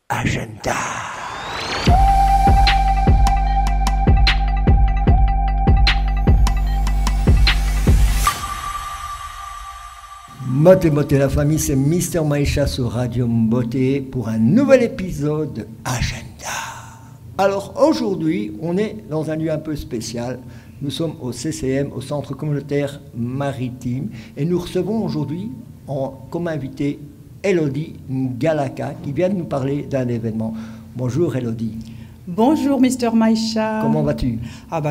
Agenda. Moté la famille, c'est Mister Maïcha sur Radio Mboté pour un nouvel épisode de Agenda. Alors aujourd'hui, on est dans un lieu un peu spécial. Nous sommes au CCM, au Centre communautaire maritime, et nous recevons aujourd'hui comme invité Elodie Ngalaka qui vient de nous parler d'un événement. Bonjour Elodie. Bonjour Mister Maïcha. Comment vas-tu?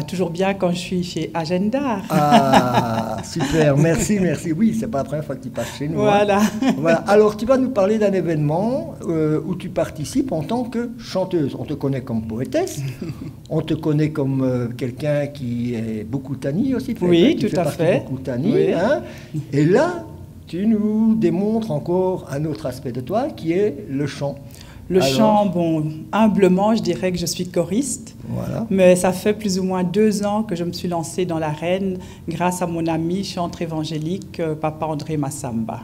Toujours bien quand je suis chez Agenda. Ah, super, merci. Oui, c'est pas la première fois que tu passes chez nous. Voilà. Hein. Voilà. Alors, tu vas nous parler d'un événement où tu participes en tant que chanteuse. On te connaît comme poétesse, on te connaît comme quelqu'un qui est beaucoup Tani aussi. Oui, tout à fait. Beaucoup Tani, oui. Hein. Et là, tu nous démontres encore un autre aspect de toi qui est le chant. Chant, bon, humblement, je dirais que je suis choriste. Voilà. Mais ça fait plus ou moins 2 ans que je me suis lancée dans l'arène grâce à mon ami chanteur évangélique, Papa André Massamba.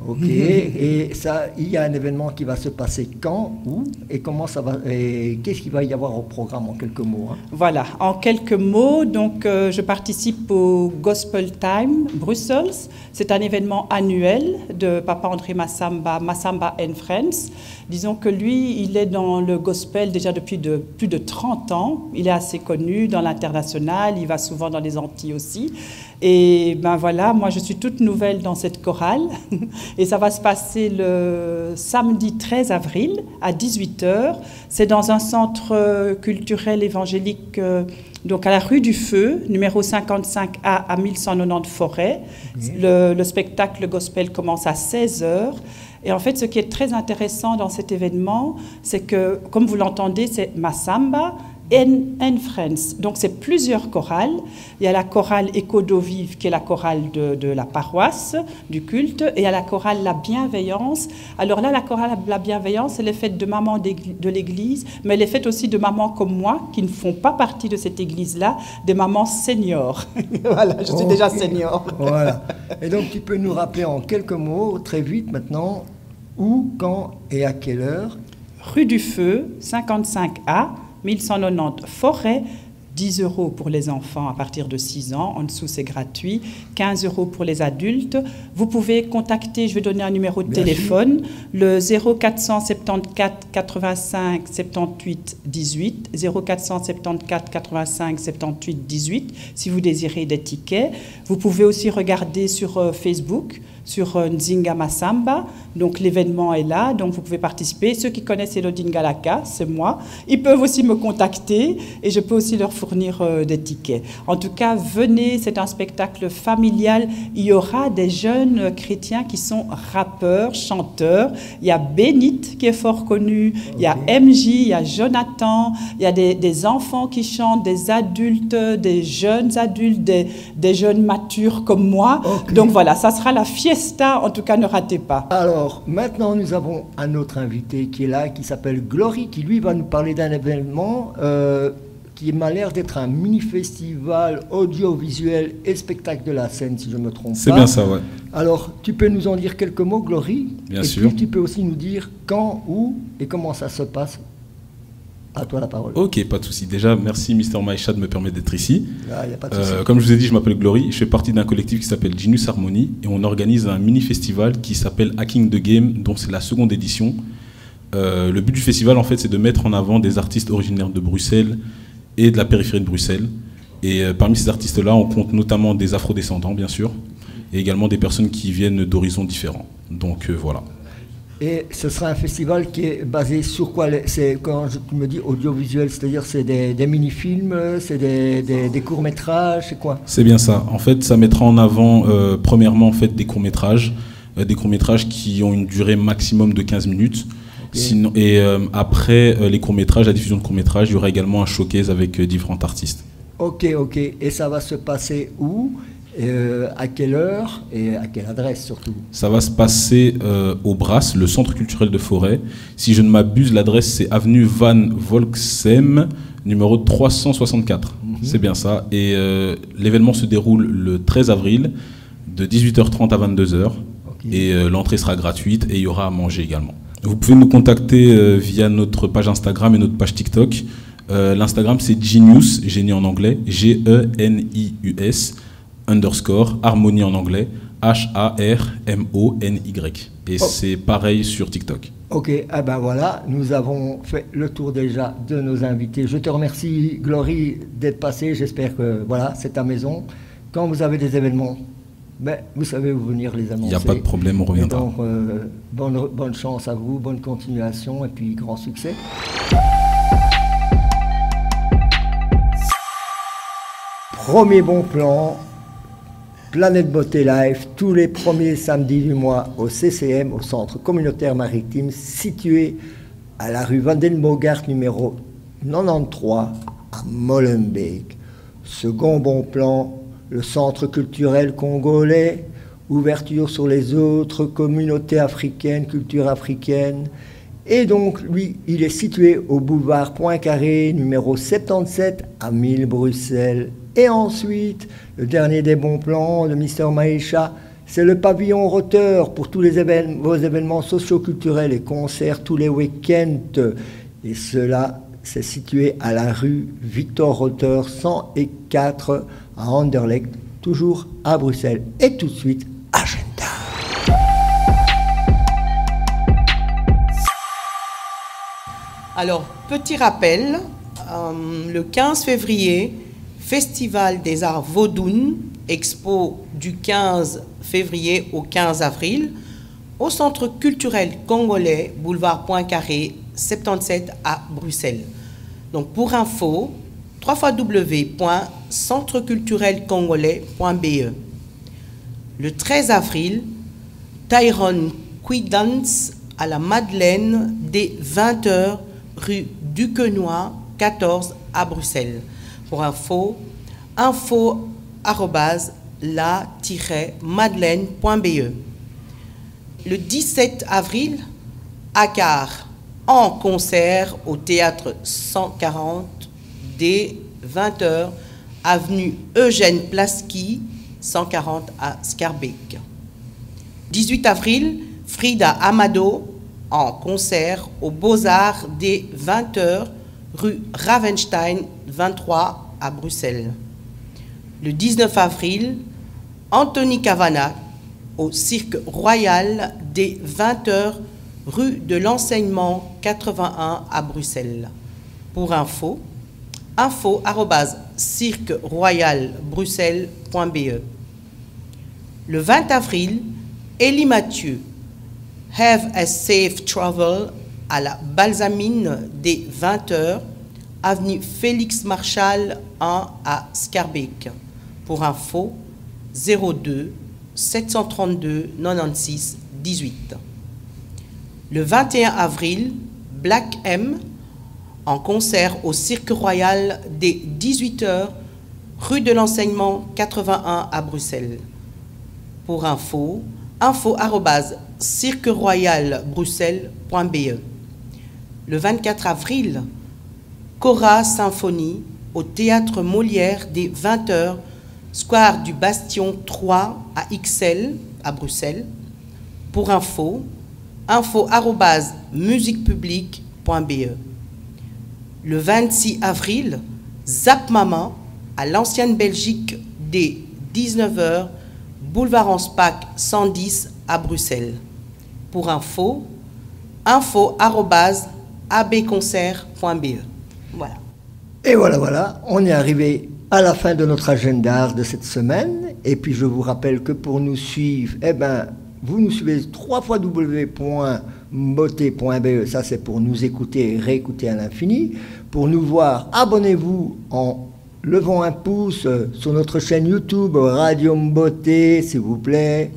Ok, et ça, il y a un événement qui va se passer quand, où, et comment ça va, et qu'est-ce qu'il va y avoir au programme en quelques mots, hein? Voilà, en quelques mots, donc je participe au Gospel Time Brussels. C'est un événement annuel de Papa André Massamba, Massamba and Friends. Disons que lui, il est dans le gospel déjà depuis plus de 30 ans. Il est assez connu dans l'international, il va souvent dans les Antilles aussi. Et ben voilà, moi je suis toute nouvelle dans cette chorale et ça va se passer le samedi 13 avril à 18h. C'est dans un centre culturel évangélique, donc à la rue du Feu, numéro 55A à 1190 Forêt. Le spectacle gospel commence à 16h. Et en fait, ce qui est très intéressant dans cet événement, c'est que, comme vous l'entendez, c'est Massamba and Friends. Donc, c'est plusieurs chorales. Il y a la chorale Écho d'eau vive, qui est la chorale de la paroisse, du culte, et il y a la chorale La Bienveillance. Alors là, la chorale La Bienveillance, elle est faite de mamans de l'église, mais elle est faite aussi de mamans comme moi, qui ne font pas partie de cette église-là, des mamans seniors. Voilà, je suis déjà senior. Voilà. Et donc, tu peux nous rappeler en quelques mots, très vite maintenant, où, quand et à quelle heure? Rue du Feu, 55A, 1190 Forêt, 10 € pour les enfants à partir de 6 ans, en dessous c'est gratuit, 15 € pour les adultes. Vous pouvez contacter, je vais donner un numéro de téléphone, le 0474 85 78 18, 0474 85 78 18, si vous désirez des tickets. Vous pouvez aussi regarder sur Facebook, sur Nzinga Massamba, donc l'événement est là, donc vous pouvez participer. Ceux qui connaissent Elodie Ngalaka, c'est moi, ils peuvent aussi me contacter et je peux aussi leur fournir des tickets. En tout cas, venez, c'est un spectacle familial. Il y aura des jeunes chrétiens qui sont rappeurs, chanteurs. Il y a Bénite qui est fort connu, il y a MJ, il y a Jonathan, il y a des enfants qui chantent, des adultes, des jeunes adultes, des jeunes matures comme moi. Donc voilà, ça sera la fiesta, en tout cas ne ratez pas. Alors, maintenant nous avons un autre invité qui est là, qui s'appelle Glory, qui lui va nous parler d'un événement qui m'a l'air d'être un mini-festival audiovisuel et spectacle de la scène, si je ne me trompe pas. C'est bien ça, ouais. Alors, tu peux nous en dire quelques mots, Glory? Bien sûr. Et puis, tu peux aussi nous dire quand, où et comment ça se passe. À toi la parole. Ok, pas de souci. Déjà, merci Mister Maïcha de me permettre d'être ici. Ah, y a pas de souci. Comme je vous ai dit, je m'appelle Glory. Je fais partie d'un collectif qui s'appelle Genius Harmony et on organise un mini-festival qui s'appelle Hacking the Game, dont c'est la 2e édition. Le but du festival, en fait, c'est de mettre en avant des artistes originaires de Bruxelles et de la périphérie de Bruxelles. Et parmi ces artistes-là, on compte notamment des afrodescendants, bien sûr, et également des personnes qui viennent d'horizons différents. Donc voilà. Et ce sera un festival qui est basé sur quoi? C'est quand tu me dis audiovisuel, c'est-à-dire c'est des mini-films, c'est des courts-métrages, c'est quoi? C'est bien ça. En fait, ça mettra en avant, premièrement, en fait, des courts-métrages qui ont une durée maximum de 15 minutes. Sinon, et après les courts-métrages, la diffusion de courts-métrages, il y aura également un showcase avec différents artistes. Ok. Et ça va se passer où? À quelle heure et à quelle adresse surtout? Ça va se passer au BRAS, le centre culturel de Forêt. Si je ne m'abuse, l'adresse c'est avenue Van Volksem, numéro 364. C'est bien ça. Et l'événement se déroule le 13 avril de 18h30 à 22h. Et l'entrée sera gratuite et il y aura à manger également. Vous pouvez nous contacter via notre page Instagram et notre page TikTok. L'Instagram, c'est Genius, génie en anglais, Genius, _ harmonie en anglais, HARMONY. Et c'est pareil sur TikTok. Ok, ah ben voilà, nous avons fait le tour déjà de nos invités. Je te remercie, Glory, d'être passée. J'espère que voilà, c'est ta maison. Quand vous avez des événements, ben, vous savez où venir les annoncer. Il n'y a pas de problème, on reviendra. Et donc, bonne chance à vous, bonne continuation et puis grand succès. Premier bon plan, Planète Beauté Live, tous les premiers samedis du mois au CCM, au Centre communautaire maritime, situé à la rue Vandenbogart numéro 93 à Molenbeek. Second bon plan, le Centre culturel congolais, ouverture sur les autres communautés africaines, culture africaine. Et donc, lui, il est situé au boulevard Poincaré, numéro 77 à 1000 Bruxelles. Et ensuite, le dernier des bons plans de Mister Maïcha, c'est le pavillon Roteur pour tous vos événements socio-culturels et concerts tous les week-ends. Et cela, c'est situé à la rue Victor Roteur 104 à Anderlecht, toujours à Bruxelles. Et tout de suite, agenda. Alors, petit rappel, le 15 février, Festival des Arts Vaudoun, expo du 15 février au 15 avril, au Centre culturel congolais, boulevard Poincaré, 77 à Bruxelles. Donc pour info, www.centreculturelcongolais.be. Le 13 avril, Tyrone Quidance à la Madeleine dès 20h, rue Duquesnoy, 14 à Bruxelles. Pour info@la-madeleine.be. Le 17 avril, Akar, en concert au théâtre 140 dès 20h, avenue Eugène Plasky, 140 à Schaerbeek. 18 avril, Frida Amado, en concert aux Beaux-Arts dès 20h, rue Ravenstein, 23 à Bruxelles. Le 19 avril, Anthony Cavanac au Cirque Royal dès 20h, rue de l'Enseignement 81 à Bruxelles. Pour info@cirqueroyalbruxelles.be. Le 20 avril, Élie Mathieu, Have a Safe Travel à la Balsamine dès 20h, avenue Félix Marchal 1 à Schaerbeek. Pour info, 02 732 96 18. Le 21 avril, Black M, en concert au Cirque Royal dès 18h, rue de l'Enseignement 81 à Bruxelles. Pour info@cirqueroyalbruxelles.be. Le 24 avril, Cora Symphonie au Théâtre Molière dès 20h, Square du Bastion 3 à Ixelles à Bruxelles. Pour info@musiquepublique.be. Le 26 avril, Zap Mama à l'Ancienne Belgique dès 19h, boulevard Anspach 110 à Bruxelles. Pour info@abconcert.be. Voilà. Et voilà, on est arrivé à la fin de notre agenda de cette semaine. Et puis je vous rappelle que pour nous suivre, vous nous suivez www.mbote.be, ça c'est pour nous écouter et réécouter à l'infini. Pour nous voir, abonnez-vous en levant un pouce sur notre chaîne YouTube Radio Mbote, s'il vous plaît.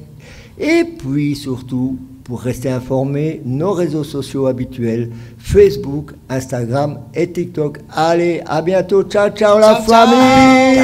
Et puis surtout, pour rester informé, nos réseaux sociaux habituels, Facebook, Instagram et TikTok. Allez, à bientôt, ciao la famille.